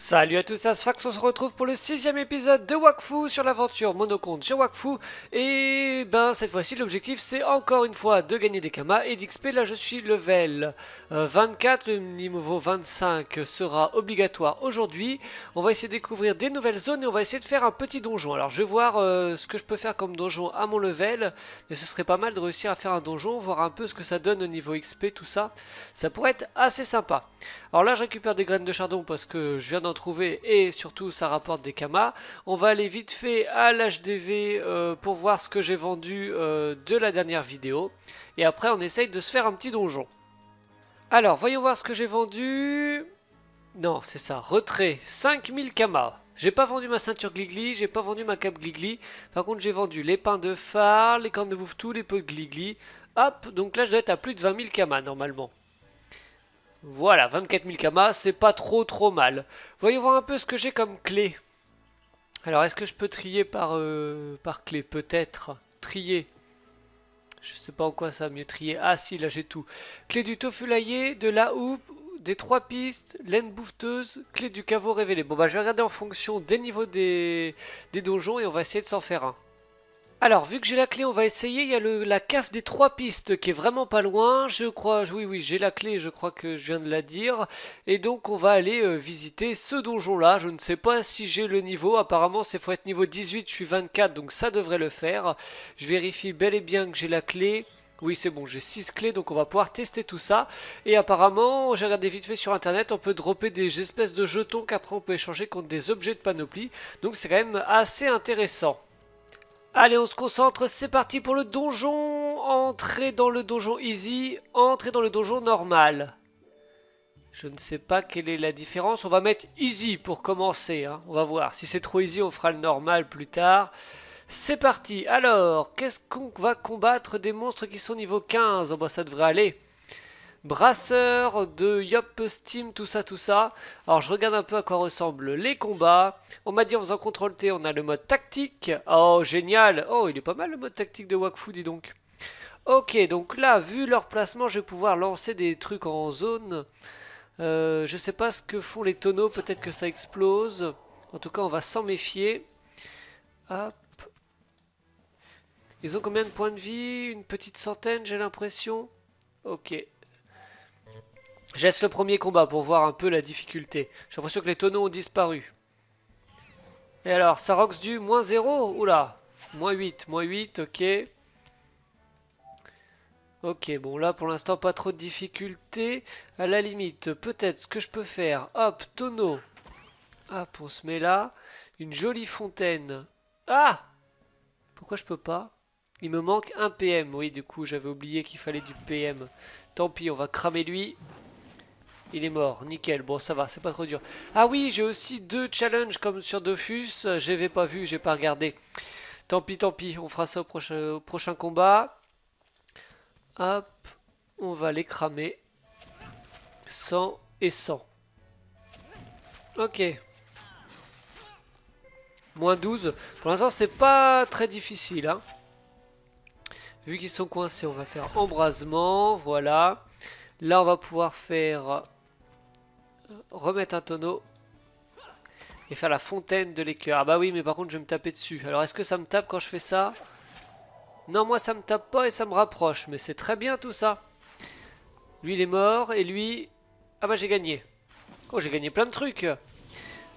Salut à tous, c'est Asfax, on se retrouve pour le 6ème épisode de Wakfu sur l'aventure monocomte sur Wakfu. Et cette fois-ci l'objectif c'est encore une fois de gagner des kamas et d'XP. Là je suis level 24, le niveau 25 sera obligatoire aujourd'hui. On va essayer de découvrir des nouvelles zones et on va essayer de faire un petit donjon. Alors je vais voir ce que je peux faire comme donjon à mon level, mais ce serait pas mal de réussir à faire un donjon, voir un peu ce que ça donne au niveau XP, tout ça. Ça pourrait être assez sympa. Alors là je récupère des graines de chardon parce que je viens d'en trouver et surtout ça rapporte des kamas. On va aller vite fait à l'HDV pour voir ce que j'ai vendu de la dernière vidéo. Et après on essaye de se faire un petit donjon. Alors voyons voir ce que j'ai vendu. Non c'est ça, retrait, 5000 kamas. J'ai pas vendu ma ceinture Gligli, j'ai pas vendu ma cape Gligli. Par contre j'ai vendu les pains de phare, les cornes de bouffe-tout, les pots de Gligli. Hop, donc là je dois être à plus de 20 000 kamas normalement. Voilà, 24 000 kamas, c'est pas trop mal. Voyons voir un peu ce que j'ai comme clé. Alors, est-ce que je peux trier par clé? Peut-être. Trier. Je sais pas en quoi ça va mieux trier. Ah si, là j'ai tout. Clé du tofu laillé, de la houppe, des 3 pistes, laine boufteuse, clé du caveau révélé. Bon bah je vais regarder en fonction des niveaux des donjons et on va essayer de s'en faire un. Alors, vu que j'ai la clé, on va essayer. Il y a la cave des 3 pistes qui est vraiment pas loin. Je crois, oui, j'ai la clé, je crois que je viens de la dire. Et donc, on va aller visiter ce donjon-là. Je ne sais pas si j'ai le niveau. Apparemment, c'est faut être niveau 18, je suis 24, donc ça devrait le faire. Je vérifie bel et bien que j'ai la clé. Oui, c'est bon, j'ai 6 clés, donc on va pouvoir tester tout ça. Et apparemment, j'ai regardé vite fait sur internet, on peut dropper des espèces de jetons qu'après on peut échanger contre des objets de panoplie. Donc c'est quand même assez intéressant. Allez, on se concentre, c'est parti pour le donjon. Entrer dans le donjon easy, entrer dans le donjon normal. Je ne sais pas quelle est la différence. On va mettre easy pour commencer, hein. On va voir. Si c'est trop easy, on fera le normal plus tard. C'est parti. Alors, qu'est-ce qu'on va combattre? Des monstres qui sont niveau 15. Oh, bah, ça devrait aller. Brasseur de Yop Steam, tout ça, tout ça. Alors je regarde un peu à quoi ressemblent les combats. On m'a dit en faisant CTRL T, on a le mode tactique. Oh génial. Oh il est pas mal le mode tactique de Wakfu, dis donc. Ok, donc là, vu leur placement, je vais pouvoir lancer des trucs en zone. Je sais pas ce que font les tonneaux, peut-être que ça explose. En tout cas, on va s'en méfier. Hop. Ils ont combien de points de vie? Une petite centaine, j'ai l'impression. Ok. Je laisse le premier combat pour voir un peu la difficulté. J'ai l'impression que les tonneaux ont disparu. Et alors, Sarox du moins 0? Oula, moins 8, ok. Ok, bon là pour l'instant pas trop de difficultés. À la limite, peut-être ce que je peux faire. Hop, tonneau. Hop, on se met là. Une jolie fontaine. Ah! Pourquoi je peux pas? Il me manque un PM. Oui, du coup j'avais oublié qu'il fallait du PM. Tant pis, on va cramer lui. Il est mort, nickel, bon ça va, c'est pas trop dur. Ah oui, j'ai aussi 2 challenges comme sur Dofus, j'avais pas vu, j'ai pas regardé. Tant pis, on fera ça au prochain combat. Hop, on va les cramer. 100 et 100. Ok. Moins 12. Pour l'instant, c'est pas très difficile, hein. Vu qu'ils sont coincés, on va faire embrasement, voilà. Là, on va pouvoir faire... remettre un tonneau. Et faire la fontaine de l'écœur. Ah bah oui, mais par contre, je vais me taper dessus. Alors, est-ce que ça me tape quand je fais ça? Non, moi, ça me tape pas et ça me rapproche. Mais c'est très bien tout ça. Lui, il est mort. Et lui... Ah bah, j'ai gagné. Oh, j'ai gagné plein de trucs.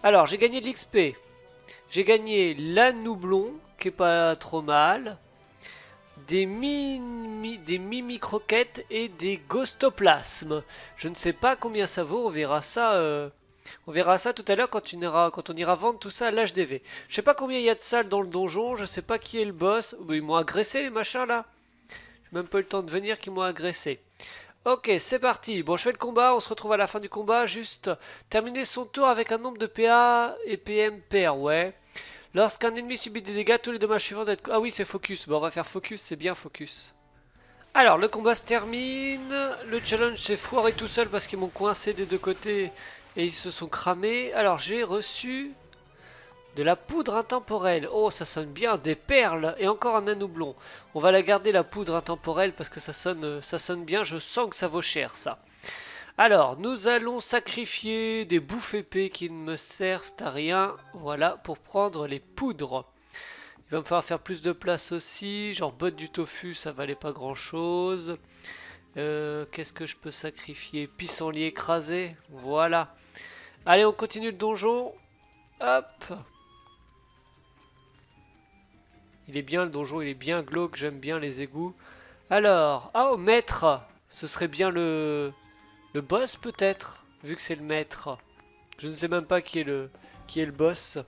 Alors, j'ai gagné de l'XP. J'ai gagné la noublon, qui est pas trop mal. Des mimi-croquettes et des ghostoplasmes. Je ne sais pas combien ça vaut. On verra ça tout à l'heure quand on ira vendre tout ça à l'HDV. Je sais pas combien il y a de salles dans le donjon, je sais pas qui est le boss. Ils m'ont agressé les machins là. J'ai même pas eu le temps de venir qu'ils m'ont agressé. Ok, c'est parti. Bon, je fais le combat, on se retrouve à la fin du combat. Juste terminer son tour avec un nombre de PA et PM pair, ouais. Lorsqu'un ennemi subit des dégâts, tous les dommages suivants doivent être... Ah oui, c'est focus. Bon, on va faire focus, c'est bien focus. Alors, le combat se termine. Le challenge s'est foiré tout seul parce qu'ils m'ont coincé des deux côtés et ils se sont cramés. Alors, j'ai reçu de la poudre intemporelle. Oh, ça sonne bien. Des perles et encore un anoublon. On va la garder, la poudre intemporelle, parce que ça sonne bien. Je sens que ça vaut cher, ça. Alors, nous allons sacrifier des bouffes épées qui ne me servent à rien. Voilà, pour prendre les poudres. Il va me falloir faire plus de place aussi. Genre, botte du tofu, ça valait pas grand chose. Qu'est-ce que je peux sacrifier? Pissenlit écrasé. Voilà. Allez, on continue le donjon. Hop. Il est bien le donjon, il est bien glauque. J'aime bien les égouts. Alors, oh, maître. Ce serait bien le boss peut-être, vu que c'est le maître. Je ne sais même pas qui est le boss.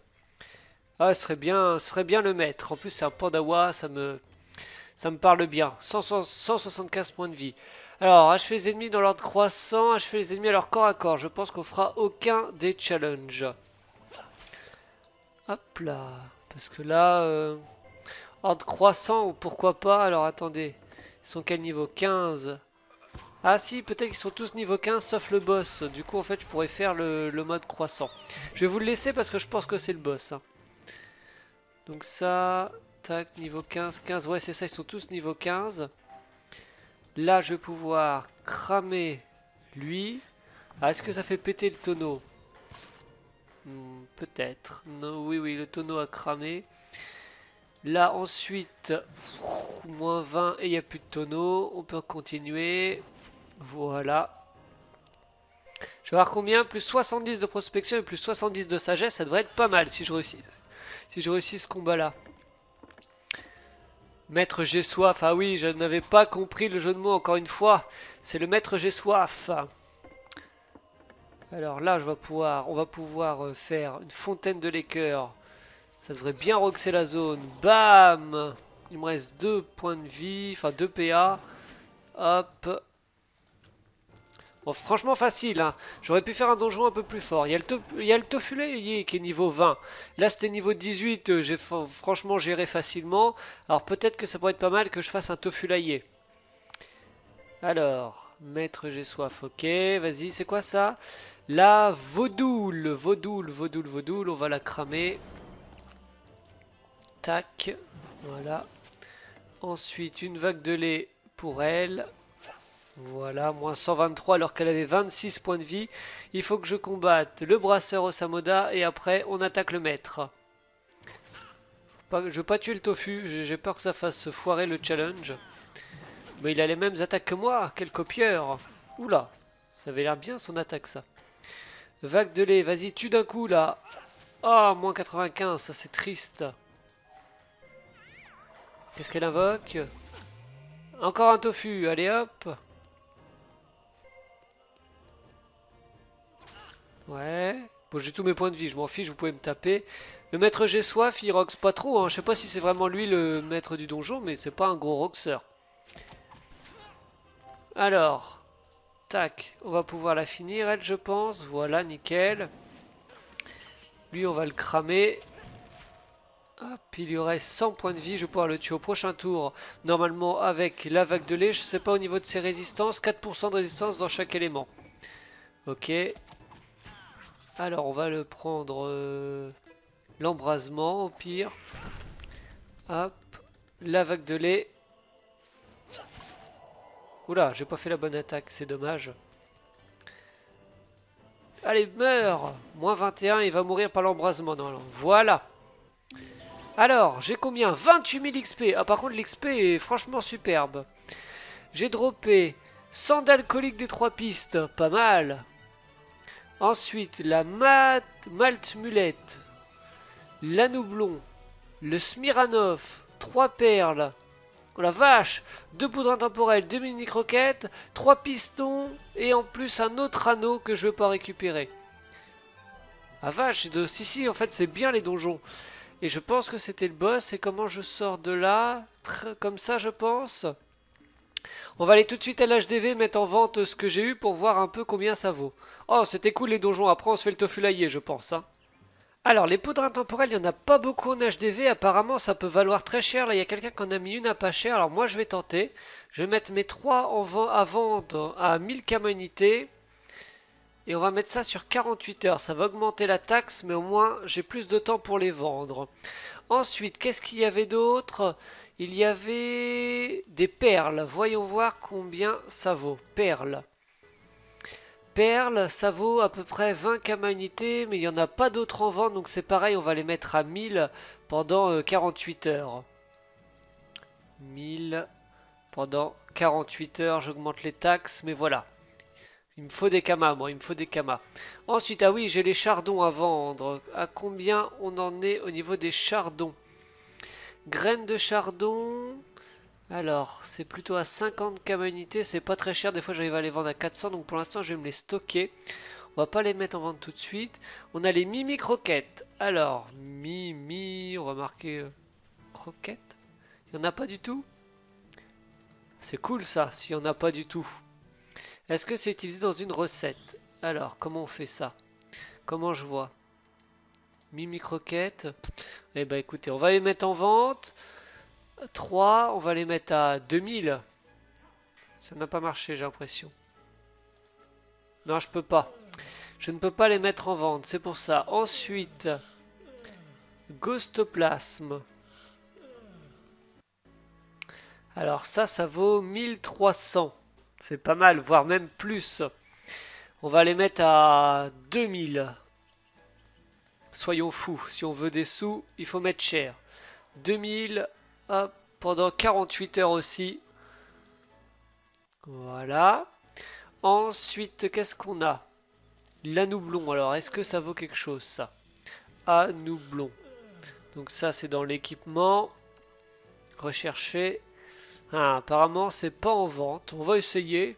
Ah, ce serait bien le maître. En plus, c'est un Pandawa, ça me parle bien. 175 points de vie. Alors, achever les ennemis dans l'ordre croissant, achever les ennemis à leur corps à corps. Je pense qu'on fera aucun des challenges. Hop là. Parce que là, ordre croissant, ou pourquoi pas. Alors, attendez. Ils sont quel niveau? 15. Ah si, peut-être qu'ils sont tous niveau 15 sauf le boss. Du coup, en fait, je pourrais faire le mode croissant. Je vais vous le laisser parce que je pense que c'est le boss. Hein. Donc ça, tac, niveau 15, 15. Ouais, c'est ça, ils sont tous niveau 15. Là, je vais pouvoir cramer lui. Ah, est-ce que ça fait péter le tonneau? Peut-être. Non, oui, oui, le tonneau a cramé. Là, ensuite, moins 20 et il n'y a plus de tonneau. On peut continuer. Voilà. Je vais voir combien. Plus 70 de prospection et plus 70 de sagesse. Ça devrait être pas mal si je réussis. Si je réussis ce combat-là. Maître j'ai soif. Ah oui, je n'avais pas compris le jeu de mots encore une fois. C'est le maître j'ai soif. Alors là, on va pouvoir faire une fontaine de liqueur. Ça devrait bien roxer la zone. Bam! Il me reste 2 points de vie. Enfin, 2 PA. Hop. Bon, franchement facile, hein. J'aurais pu faire un donjon un peu plus fort. Il y a le Tofulé qui est niveau 20. Là, c'était niveau 18. J'ai franchement géré facilement. Alors, peut-être que ça pourrait être pas mal que je fasse un Tofulaillé. Alors, maître, j'ai soif. Ok, vas-y, c'est quoi ça? La vaudoule. Vaudoule. On va la cramer. Tac. Voilà. Ensuite, une vague de lait pour elle. Voilà, moins 123 alors qu'elle avait 26 points de vie. Il faut que je combatte le brasseur Osamoda et après on attaque le maître. Je veux pas tuer le tofu, j'ai peur que ça fasse foirer le challenge. Mais il a les mêmes attaques que moi, quel copieur. Oula, ça avait l'air bien son attaque ça. Vague de lait, vas-y tue d'un coup là. Ah, moins 95, ça c'est triste. Qu'est-ce qu'elle invoque? Encore un tofu, allez hop. Ouais. Bon, j'ai tous mes points de vie, je m'en fiche, vous pouvez me taper. Le maître j'ai soif, il roxe pas trop. Hein. Je sais pas si c'est vraiment lui le maître du donjon, mais c'est pas un gros roxeur. Alors, tac, on va pouvoir la finir, elle, je pense. Voilà, nickel. Lui, on va le cramer. Hop, il lui reste 100 points de vie. Je vais pouvoir le tuer au prochain tour. Normalement, avec la vague de lait. Je sais pas au niveau de ses résistances. 4% de résistance dans chaque élément. Ok. Alors, on va le prendre... l'embrasement au pire. Hop. La vague de lait. Oula, j'ai pas fait la bonne attaque, c'est dommage. Allez, meurs! Moins 21, il va mourir par l'embrasement. Non, voilà. Alors, j'ai combien? 28 000 XP. Ah, par contre, l'XP est franchement superbe. J'ai droppé sandales alcoolique des 3 pistes. Pas mal. Ensuite, la malt mulette. L'anoublon. Le Smiranov. 3 perles. Oh la vache! 2 poudres intemporelles, 2 mini croquettes, 3 pistons et en plus un autre anneau que je veux pas récupérer. Ah vache, si, en fait c'est bien les donjons. Et je pense que c'était le boss. Et comment je sors de là? Comme ça je pense. On va aller tout de suite à l'HDV mettre en vente ce que j'ai eu pour voir un peu combien ça vaut. Oh c'était cool les donjons, après on se fait le tofulaillé je pense. Hein. Alors, les poudres intemporelles, il n'y en a pas beaucoup en HDV. Apparemment, ça peut valoir très cher. Là, il y a quelqu'un qui en a mis une à pas cher. Alors, moi, je vais tenter. Je vais mettre mes 3 à vendre à 1000 kama unités. Et on va mettre ça sur 48 heures. Ça va augmenter la taxe, mais au moins, j'ai plus de temps pour les vendre. Ensuite, qu'est-ce qu'il y avait d'autre? Il y avait des perles. Voyons voir combien ça vaut. Perles. perles, ça vaut à peu près 20 Kama unités, mais il n'y en a pas d'autres en vente, donc c'est pareil, on va les mettre à 1000 pendant 48 heures. 1000 pendant 48 heures, j'augmente les taxes, mais voilà. Il me faut des Kamas, moi, il me faut des Kamas. Ensuite, ah oui, j'ai les chardons à vendre. À combien on en est au niveau des chardons? Graines de chardon... Alors, c'est plutôt à 50 Kama unités, c'est pas très cher, des fois j'arrive à les vendre à 400, donc pour l'instant je vais me les stocker. On va pas les mettre en vente tout de suite. On a les Mimi croquettes. Alors, Mimi, on va marquer croquettes. Il n'y en a pas du tout? C'est cool ça, s'il n'y en a pas du tout. Est-ce que c'est utilisé dans une recette? Alors, comment on fait ça? Comment je vois? Mimi croquettes. Eh ben écoutez, on va les mettre en vente. 3, on va les mettre à 2000. Ça n'a pas marché, j'ai l'impression. Non, je peux pas. Je ne peux pas les mettre en vente, c'est pour ça. Ensuite, Ghostoplasme. Alors ça vaut 1300. C'est pas mal, voire même plus. On va les mettre à 2000. Soyons fous, si on veut des sous, il faut mettre cher. 2000, hop, pendant 48 heures aussi. Voilà. Ensuite, qu'est-ce qu'on a? L'anoublon, alors, est-ce que ça vaut quelque chose, ça? Anoublon. Donc ça, c'est dans l'équipement. Rechercher. Ah, apparemment, c'est pas en vente. On va essayer.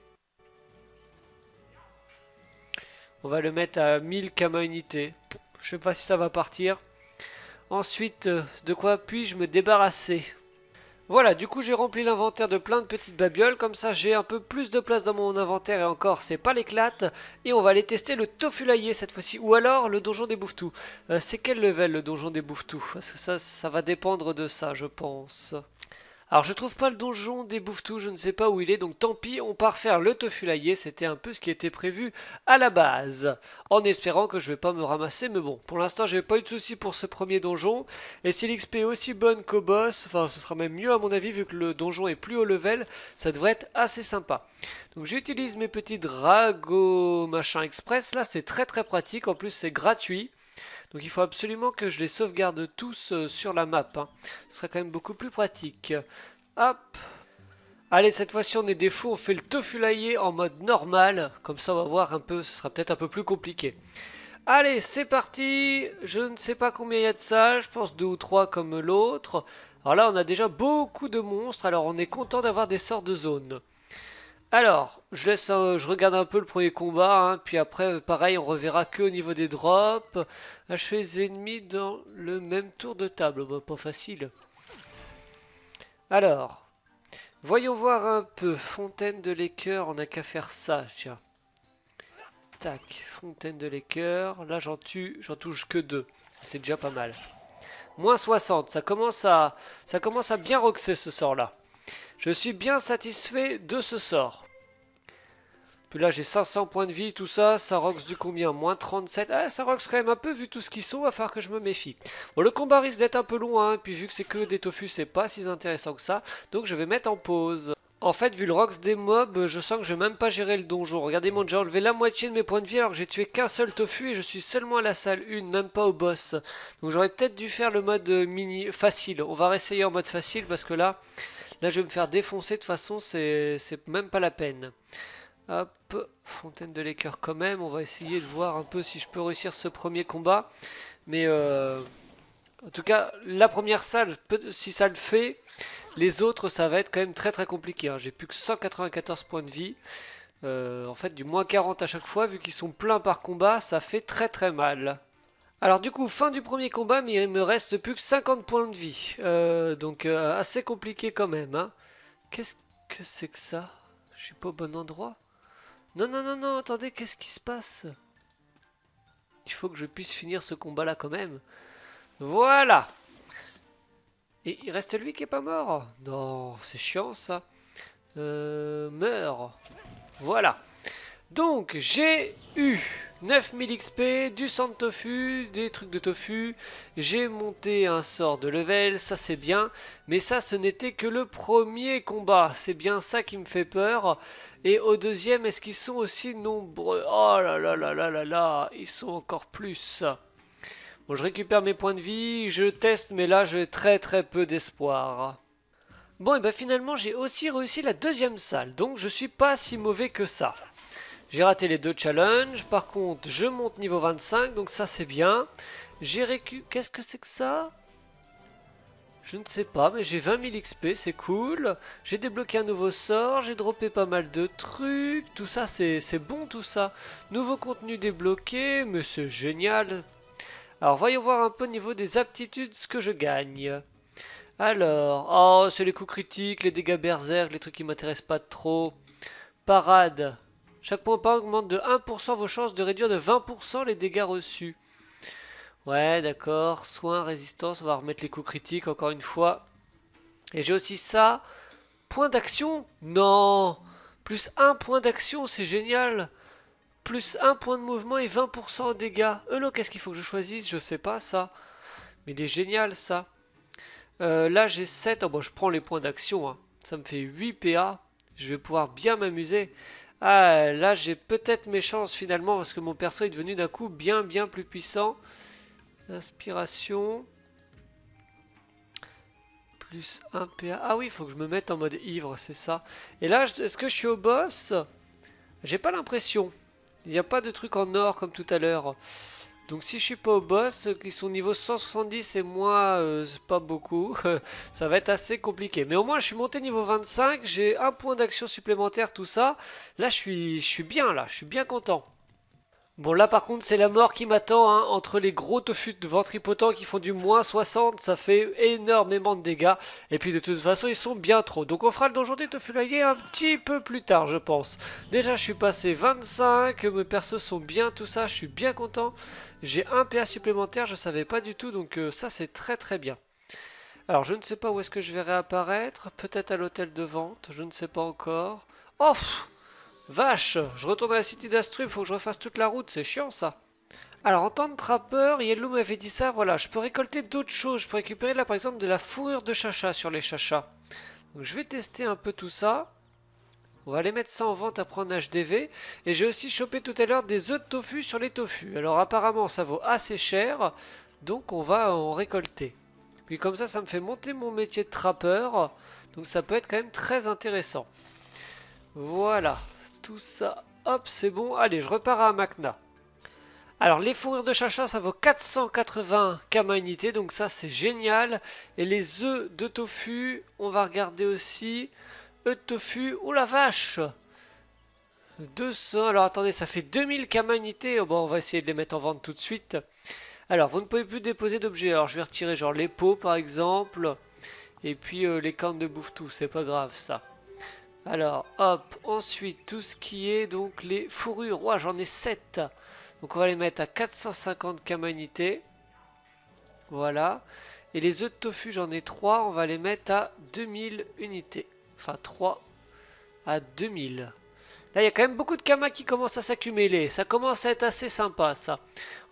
On va le mettre à 1000 Kama unités. Je sais pas si ça va partir. Ensuite, de quoi puis-je me débarrasser? Voilà, du coup j'ai rempli l'inventaire de plein de petites babioles, comme ça j'ai un peu plus de place dans mon inventaire et encore c'est pas l'éclate. Et on va aller tester le Tofulaillé cette fois-ci, ou alors le donjon des bouffetous. C'est quel level le donjon des bouffetous? Parce que ça va dépendre de ça je pense. Alors je trouve pas le donjon des bouffetous, je ne sais pas où il est, donc tant pis, on part faire le Tofulaillé, c'était un peu ce qui était prévu à la base. En espérant que je vais pas me ramasser, mais bon, pour l'instant j'ai pas eu de soucis pour ce premier donjon. Et si l'XP est aussi bonne qu'au boss, enfin ce sera même mieux à mon avis vu que le donjon est plus haut level, ça devrait être assez sympa. Donc j'utilise mes petits Drago machin express, là c'est très pratique, en plus c'est gratuit. Donc il faut absolument que je les sauvegarde tous sur la map. Hein. Ce sera quand même beaucoup plus pratique. Hop. Allez, cette fois-ci on est des fous, on fait le Tofulaillé en mode normal. Comme ça on va voir un peu, ce sera peut-être un peu plus compliqué. Allez, c'est parti. Je ne sais pas combien il y a de ça, je pense 2 ou 3 comme l'autre. Alors là on a déjà beaucoup de monstres, alors on est content d'avoir des sorts de zone. Alors, je regarde un peu le premier combat, hein, puis après, pareil, on reverra que au niveau des drops. Achever les ennemis dans le même tour de table, bah, pas facile. Alors, voyons voir un peu. Fontaine de l'écœur, on n'a qu'à faire ça, tiens. Tac, fontaine de l'écœur. Là, j'en touche que 2. C'est déjà pas mal. Moins 60, ça commence à bien roxer ce sort-là. Je suis bien satisfait de ce sort. Puis là j'ai 500 points de vie, tout ça, ça rox du combien? Moins 37. Ah, ça rox quand même un peu vu tout ce qu'ils sont, il va falloir que je me méfie. Bon, le combat risque d'être un peu loin, hein, puis vu que c'est que des tofu, c'est pas si intéressant que ça. Donc je vais mettre en pause. En fait, vu le rox des mobs, je sens que je vais même pas gérer le donjon. Regardez, j'ai déjà enlevé la moitié de mes points de vie alors que j'ai tué qu'un seul tofu et je suis seulement à la salle 1, même pas au boss. Donc j'aurais peut-être dû faire le mode mini facile. On va réessayer en mode facile parce que là je vais me faire défoncer de toute façon, c'est même pas la peine. Hop, fontaine de l'écœur quand même, on va essayer de voir un peu si je peux réussir ce premier combat. Mais en tout cas, la première salle, si ça le fait, les autres ça va être quand même très compliqué. Hein. J'ai plus que 194 points de vie. En fait, du moins 40 à chaque fois, vu qu'ils sont pleins par combat, ça fait très mal. Alors du coup, fin du premier combat, mais il me reste plus que 50 points de vie. Donc assez compliqué quand même. Hein. Qu'est-ce que c'est que ça? Je suis pas au bon endroit? Non, attendez, qu'est-ce qui se passe? Il faut que je puisse finir ce combat-là quand même. Voilà! Et il reste lui qui est pas mort? Non, c'est chiant ça. Meurt. Voilà. Donc, j'ai eu 9000 XP, du sang de tofu, des trucs de tofu. J'ai monté un sort de level, ça c'est bien. Mais ça, ce n'était que le premier combat. C'est bien ça qui me fait peur. Et au deuxième, est-ce qu'ils sont aussi nombreux? Oh là là là là là là, ils sont encore plus. Bon, je récupère mes points de vie, je teste, mais là j'ai très très peu d'espoir. Bon, et ben finalement j'ai aussi réussi la deuxième salle, donc je suis pas si mauvais que ça. J'ai raté les deux challenges, par contre je monte niveau 25, donc ça c'est bien. J'ai récu... Qu'est-ce que c'est que ça? Je ne sais pas, mais j'ai 20 000 XP, c'est cool. J'ai débloqué un nouveau sort, j'ai droppé pas mal de trucs, tout ça c'est bon tout ça. Nouveau contenu débloqué, mais c'est génial. Alors voyons voir un peu au niveau des aptitudes ce que je gagne. Alors, oh c'est les coups critiques, les dégâts berserk, les trucs qui m'intéressent pas trop. Parade. Chaque point par augmente de 1% vos chances de réduire de 20% les dégâts reçus. Ouais d'accord, soin, résistance, on va remettre les coups critiques encore une fois. Et j'ai aussi ça. Point d'action? Non. Plus un point d'action, c'est génial. Plus un point de mouvement et 20% de dégâts. Là, qu'est-ce qu'il faut que je choisisse? Je sais pas ça. Mais il est génial ça. Là j'ai 7. Oh, bon, je prends les points d'action. Hein. Ça me fait 8 PA. Je vais pouvoir bien m'amuser. Ah, là j'ai peut-être mes chances finalement parce que mon perso est devenu d'un coup bien plus puissant. Inspiration. Plus 1 PA. Ah oui, il faut que je me mette en mode ivre, c'est ça. Et là, est-ce que je suis au boss? J'ai pas l'impression. Il n'y a pas de truc en or comme tout à l'heure. Donc si je suis pas au boss, qui sont niveau 170 et moi, c'est pas beaucoup, ça va être assez compliqué. Mais au moins je suis monté niveau 25, j'ai un point d'action supplémentaire, tout ça. Là je suis bien là, je suis bien content. Bon là par contre c'est la mort qui m'attend, hein. Entre les gros tofu de ventripotents qui font du moins 60, ça fait énormément de dégâts. Et puis de toute façon ils sont bien trop. Donc on fera le donjon des tofulaillés un petit peu plus tard je pense. Déjà je suis passé 25, mes persos sont bien, tout ça, je suis bien content. J'ai un PA supplémentaire, je savais pas du tout, donc ça c'est très bien. Alors je ne sais pas où est-ce que je vais réapparaître, peut-être à l'hôtel de vente, je ne sais pas encore. Oh pff, vache, je retourne à la cité d'Astrub, faut que je refasse toute la route, c'est chiant ça. Alors en tant que trappeur, Yellow m'avait dit ça, voilà, je peux récolter d'autres choses, je peux récupérer là par exemple de la fourrure de chacha sur les chachas. Donc je vais tester un peu tout ça. On va aller mettre ça en vente après en HDV. Et j'ai aussi chopé tout à l'heure des œufs de tofu sur les tofu. Alors apparemment ça vaut assez cher, donc on va en récolter. Puis comme ça me fait monter mon métier de trappeur, donc ça peut être quand même très intéressant. Voilà, tout ça, hop, c'est bon. Allez, je repars à Makna. Alors les fourrures de chacha ça vaut 480 kama unité, donc ça c'est génial. Et les œufs de tofu, on va regarder aussi. Œufs de tofu, oh la vache! 200, alors attendez, ça fait 2000 kama unité. Oh, bon, on va essayer de les mettre en vente tout de suite. Alors vous ne pouvez plus déposer d'objets, alors je vais retirer genre les pots par exemple. Et puis les cannes de bouffe tout, c'est pas grave ça. Alors hop, ensuite tout ce qui est donc les fourrures, ouais j'en ai 7. Donc on va les mettre à 450 kama unité. Voilà. Et les œufs de tofu, j'en ai 3. On va les mettre à 2000 unités. Enfin 3 à 2000. Là, il y a quand même beaucoup de kamas qui commencent à s'accumuler. Ça commence à être assez sympa, ça.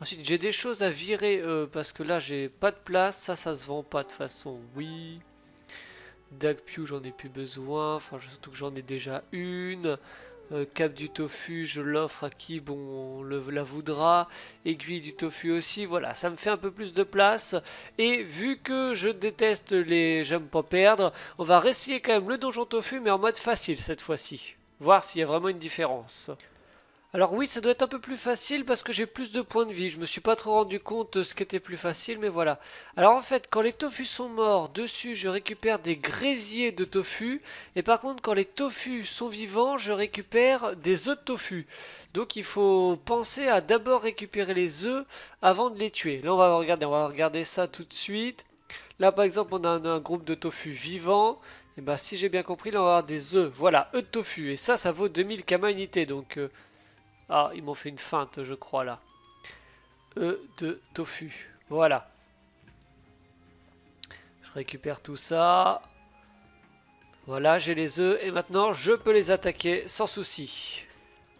Ensuite, j'ai des choses à virer parce que là, j'ai pas de place. Ça se vend pas de toute façon. Oui. Dagpew, j'en ai plus besoin. Enfin, surtout que j'en ai déjà une. Cap du tofu, je l'offre à qui bon la voudra. Aiguille du tofu aussi, voilà, ça me fait un peu plus de place. Et vu que je déteste les j'aime pas perdre, on va réessayer quand même le donjon tofu, mais en mode facile cette fois-ci. Voir s'il y a vraiment une différence. Alors oui, ça doit être un peu plus facile parce que j'ai plus de points de vie. Je me suis pas trop rendu compte de ce qui était plus facile, mais voilà. Alors en fait, quand les tofu sont morts, dessus je récupère des grésiers de tofu. Et par contre, quand les tofu sont vivants, je récupère des œufs de tofu. Donc il faut penser à d'abord récupérer les œufs avant de les tuer. Là on va regarder ça tout de suite. Là par exemple, on a un groupe de tofu vivants. Et bah si j'ai bien compris, là on va avoir des œufs. Voilà, œufs de tofu. Et ça vaut 2000 kama unité. Donc ah, ils m'ont fait une feinte, je crois, là. De tofu. Voilà. Je récupère tout ça. Voilà, j'ai les œufs. Et maintenant, je peux les attaquer sans souci.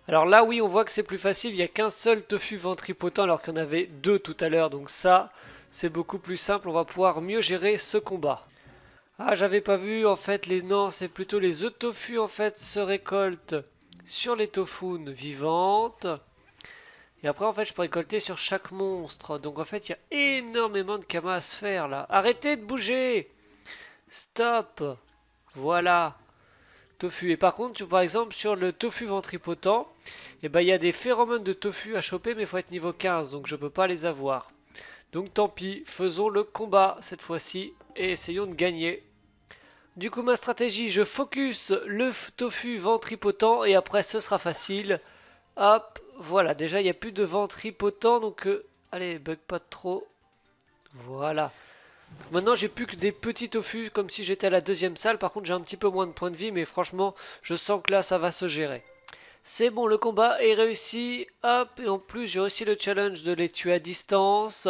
Alors là, oui, on voit que c'est plus facile. Il n'y a qu'un seul tofu ventripotent alors qu'il y en avait deux tout à l'heure. Donc ça, c'est beaucoup plus simple. On va pouvoir mieux gérer ce combat. Ah, j'avais pas vu. En fait, les non, c'est plutôt les œufs de tofu en fait se récoltent sur les tofounes vivantes. Et après, en fait, je peux récolter sur chaque monstre. Donc en fait, il y a énormément de kamas à se faire là. Arrêtez de bouger! Stop! Voilà. Tofu. Et par contre, par exemple, sur le tofu ventripotent, eh ben, il y a des phéromones de tofu à choper, mais il faut être niveau 15, donc je peux pas les avoir. Donc tant pis, faisons le combat cette fois-ci et essayons de gagner. Du coup, ma stratégie, je focus le tofu ventripotent et après ce sera facile. Hop, voilà, déjà il n'y a plus de ventripotent, donc allez, bug pas trop. Voilà. Maintenant, j'ai plus que des petits tofu comme si j'étais à la deuxième salle. Par contre, j'ai un petit peu moins de points de vie, mais franchement, je sens que là, ça va se gérer. C'est bon, le combat est réussi. Hop, et en plus, j'ai aussi le challenge de les tuer à distance.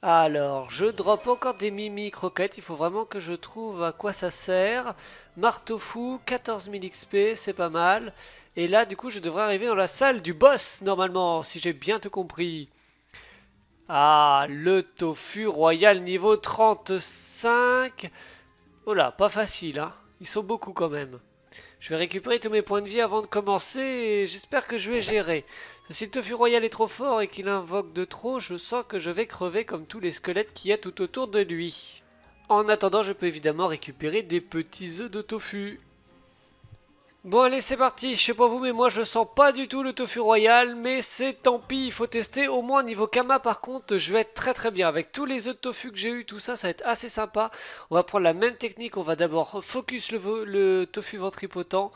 Alors, je drop encore des mimi croquettes. Il faut vraiment que je trouve à quoi ça sert. Marteau fou, 14 000 XP, c'est pas mal. Et là, du coup, je devrais arriver dans la salle du boss, normalement, si j'ai bien tout compris. Ah, le tofu royal niveau 35. Oh là, pas facile, hein. Ils sont beaucoup quand même. Je vais récupérer tous mes points de vie avant de commencer et j'espère que je vais gérer. Si le tofu royal est trop fort et qu'il invoque de trop, je sens que je vais crever comme tous les squelettes qu'il y a tout autour de lui. En attendant, je peux évidemment récupérer des petits œufs de tofu. Bon allez c'est parti, je sais pas vous mais moi je sens pas du tout le tofu royal mais c'est tant pis, il faut tester au moins niveau Kama par contre je vais être très très bien avec tous les œufs de tofu que j'ai eu tout ça, ça va être assez sympa. On va prendre la même technique, on va d'abord focus le tofu ventripotent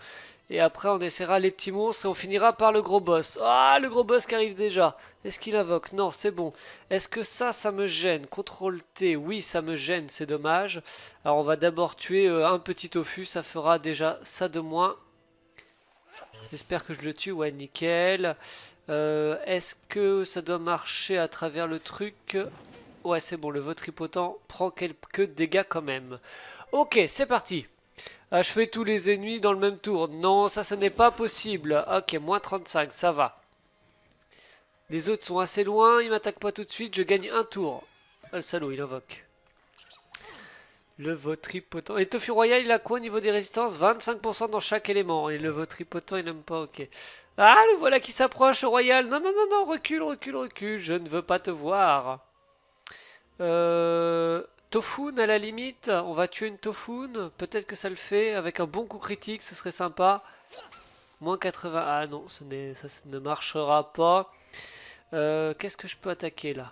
et après on essaiera les petits monstres et on finira par le gros boss. Ah le gros boss qui arrive déjà, est-ce qu'il invoque? Non c'est bon. Est-ce que ça me gêne? CTRL T, oui ça me gêne, c'est dommage. Alors on va d'abord tuer un petit tofu, ça fera déjà ça de moins. J'espère que je le tue, ouais, nickel. Est-ce que ça doit marcher à travers le truc? Ouais, c'est bon, le ventripotent prend quelques dégâts quand même. Ok, c'est parti. Je fais tous les ennemis dans le même tour. Non, ça n'est pas possible. Ok, moins 35, ça va. Les autres sont assez loin, ils m'attaquent pas tout de suite, je gagne un tour. Ah, le salaud, il invoque. Le Votripotent. Et Tofu Royal, il a quoi au niveau des résistances? 25% dans chaque élément. Et le Votripotent, il n'aime pas, ok. Ah, le voilà qui s'approche, Royal. Non, non, non, non, recule, recule, recule. Je ne veux pas te voir. Tofun, à la limite. On va tuer une Tofun. Peut-être que ça le fait. Avec un bon coup critique, ce serait sympa. Moins 80. Ah non, ça ne marchera pas. Qu'est-ce que je peux attaquer là?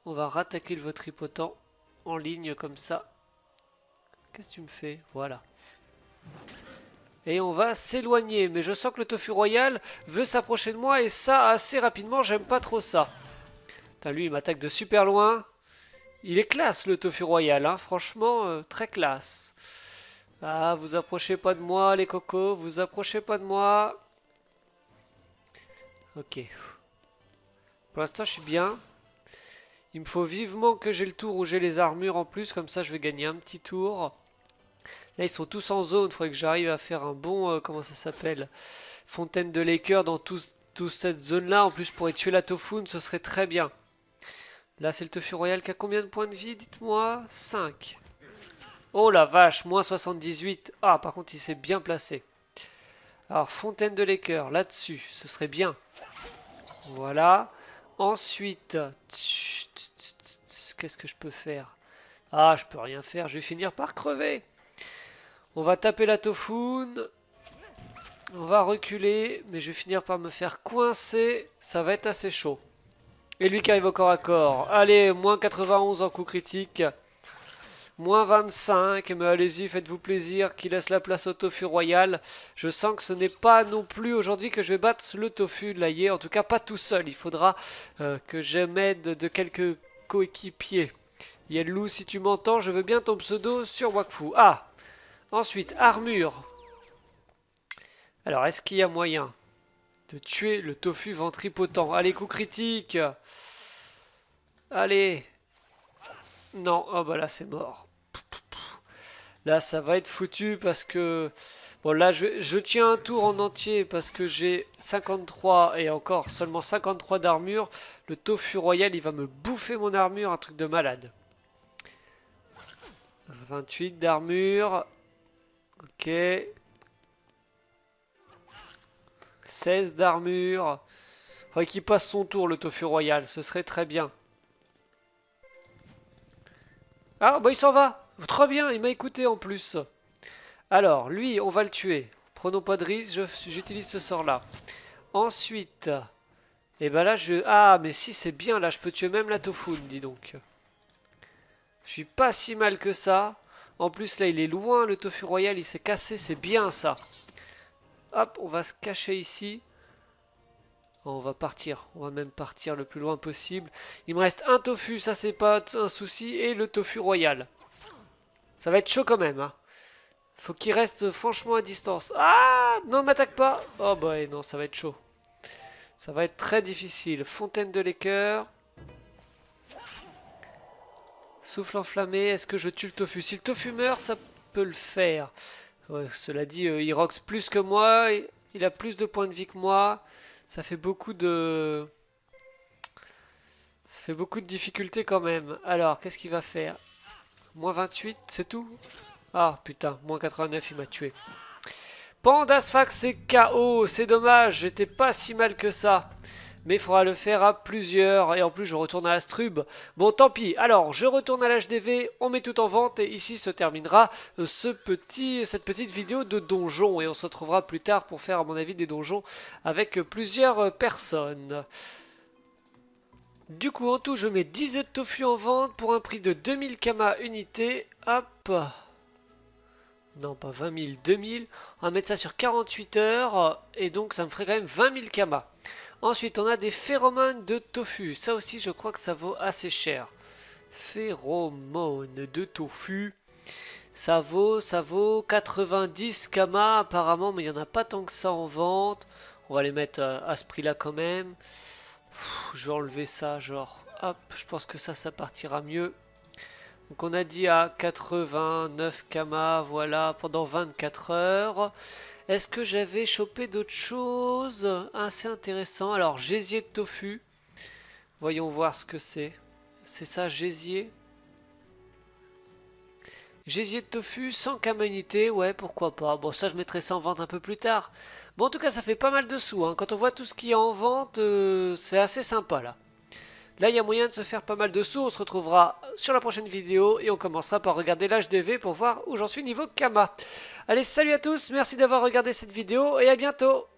On va rattaquer le Votripotent en ligne comme ça. Qu'est-ce que tu me fais? Voilà. Et on va s'éloigner. Mais je sens que le tofu royal veut s'approcher de moi. Et ça, assez rapidement, j'aime pas trop ça. Putain, lui, il m'attaque de super loin. Il est classe, le tofu royal. Hein. Franchement, très classe. Ah, vous approchez pas de moi, les cocos. Vous approchez pas de moi. Ok. Pour l'instant, je suis bien. Il me faut vivement que j'ai le tour où j'ai les armures en plus. Comme ça, je vais gagner un petit tour. Là, ils sont tous en zone. Il faudrait que j'arrive à faire un bon... comment ça s'appelle? Fontaine de Laker dans toute cette zone-là. En plus, je pourrais tuer la Tofun. Ce serait très bien. Là, c'est le Tofu Royal qui a combien de points de vie? Dites-moi. 5. Oh la vache, moins 78. Ah, par contre, il s'est bien placé. Alors, Fontaine de Laker, là-dessus. Ce serait bien. Voilà. Ensuite... Qu'est-ce que je peux faire? Ah, je peux rien faire. Je vais finir par crever. On va taper la Tofun. On va reculer, mais je vais finir par me faire coincer. Ça va être assez chaud. Et lui qui arrive au corps à corps. Allez, moins 91 en coup critique. Moins 25. Mais allez-y, faites-vous plaisir. Qui laisse la place au tofu royal. Je sens que ce n'est pas non plus aujourd'hui que je vais battre le tofu de l'aïe. En tout cas, pas tout seul. Il faudra que je m'aide de quelques coéquipiers. Yellou, si tu m'entends, je veux bien ton pseudo sur Wakfu. Ah! Ensuite, armure. Alors, est-ce qu'il y a moyen de tuer le tofu ventripotent? Allez, coup critique. Allez. Non, oh bah là c'est mort. Là ça va être foutu parce que Bon là je tiens un tour en entier parce que j'ai 53 et encore seulement 53 d'armure. Le tofu royal il va me bouffer mon armure, un truc de malade. 28 d'armure. Ok. 16 d'armure. Faudrait qu'il passe son tour le tofu royal, ce serait très bien. Ah bah il s'en va. Très bien, il m'a écouté en plus. Alors, lui, on va le tuer. Prenons pas de risque, j'utilise ce sort-là. Ensuite, et ben là, Ah, mais si, c'est bien, là, je peux tuer même la Tofune, dis donc. Je suis pas si mal que ça. En plus, là, il est loin, le Tofu Royal, il s'est cassé, c'est bien, ça. Hop, on va se cacher ici. On va partir, on va même partir le plus loin possible. Il me reste un Tofu, ça, c'est pas un souci, et le Tofu Royal. Ça va être chaud quand même, hein. Faut qu'il reste franchement à distance. Ah, non, m'attaque pas. Oh bah non, ça va être chaud. Ça va être très difficile. Fontaine de l'écœur. Souffle enflammé. Est-ce que je tue le tofu? Si le tofu meurt, ça peut le faire. Ouais, cela dit, il roxe plus que moi. Il a plus de points de vie que moi. Ça fait beaucoup de... Ça fait beaucoup de difficultés quand même. Alors, qu'est-ce qu'il va faire? Moins 28, c'est tout? Ah putain, moins 89, il m'a tué. Pandasfax c'est KO, c'est dommage, j'étais pas si mal que ça. Mais il faudra le faire à plusieurs, et en plus je retourne à Astrub. Bon tant pis, alors je retourne à l'HDV, on met tout en vente, et ici se terminera cette petite vidéo de donjon. Et on se retrouvera plus tard pour faire à mon avis des donjons avec plusieurs personnes. Du coup en tout je mets 10 œufs de tofu en vente pour un prix de 2000 kama unité. Hop. Non, pas 20 000, 2000. On va mettre ça sur 48 heures. Et donc, ça me ferait quand même 20 000 kama. Ensuite, on a des phéromones de tofu. Ça aussi, je crois que ça vaut assez cher. Phéromones de tofu. Ça vaut 90 kama apparemment. Mais il n'y en a pas tant que ça en vente. On va les mettre à ce prix-là quand même. Je vais enlever ça, genre. Hop, je pense que ça partira mieux. Donc on a dit à 89 kama, voilà, pendant 24 heures. Est-ce que j'avais chopé d'autres choses assez intéressant? Alors, gésier de tofu. Voyons voir ce que c'est. C'est ça, gésier. Gésier de tofu, 100 kama unité, ouais, pourquoi pas. Bon, ça, je mettrai ça en vente un peu plus tard. Bon, en tout cas, ça fait pas mal de sous, hein. Quand on voit tout ce qu'il y a en vente, c'est assez sympa, là. Là, il y a moyen de se faire pas mal de sous. On se retrouvera sur la prochaine vidéo et on commencera par regarder l'HDV pour voir où j'en suis niveau Kama. Allez, salut à tous, merci d'avoir regardé cette vidéo et à bientôt.